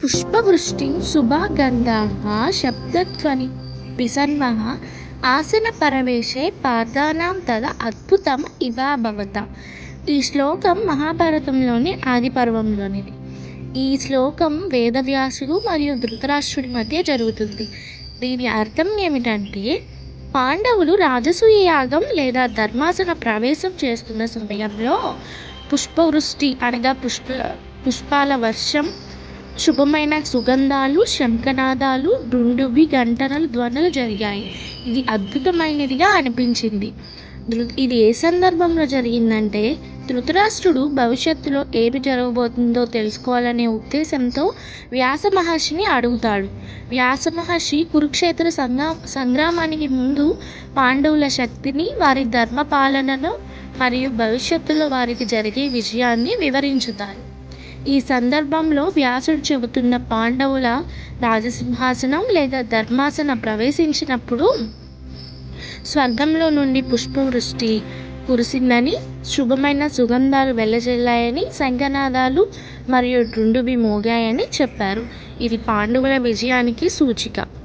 పుష్పవృష్టిం శుభాగంధాః శబ్దధ్వని విసర్మః ఆసనపరవేశే పాదానాం తద అద్భుతం ఇవాభవత. ఈ శ్లోకం మహాభారతంలోని ఆది పర్వంలోనిది. ఈ శ్లోకం వేదవ్యాసుడు మరియు ధృతరాష్ట్రుడి మధ్య జరుగుతుంది. దీని అర్థం ఏమిటంటే, పాండవులు రాజసూయ యాగం లేదా ధర్మాసన ప్రవేశం చేస్తున్న సమయంలో పుష్పవృష్టి అనగా పుష్పాల వర్షం, శుభమైన సుగంధాలు, శంఖనాదాలు, దుందుభి గంటనలు ధ్వనులు జరిగాయి. ఇది అద్భుతమైనదిగా అనిపించింది. ఇది ఏ సందర్భంలో జరిగిందంటే, ధృతరాష్ట్రుడు భవిష్యత్తులో ఏమి జరగబోతుందో తెలుసుకోవాలనే ఉద్దేశంతో వ్యాస మహర్షిని అడుగుతాడు. వ్యాస మహర్షి కురుక్షేత్ర సంగ్రామానికి ముందు పాండవుల శక్తిని, వారి ధర్మ పాలనను మరియు భవిష్యత్తులో వారికి జరిగే విజయాన్ని వివరించుతారు. ఈ సందర్భంలో వ్యాసుడు చెబుతున్న పాండవుల రాజసింహాసనం లేదా ధర్మాసన ప్రవేశించినప్పుడు స్వర్గంలో నుండి పుష్పవృష్టి కురిసిందని, శుభమైన సుగంధాలు వెదజల్లాయని, శంఖనాదాలు మరియు దుందుభి మోగాయని చెప్పారు. ఇది పాండవుల విజయానికి సూచిక.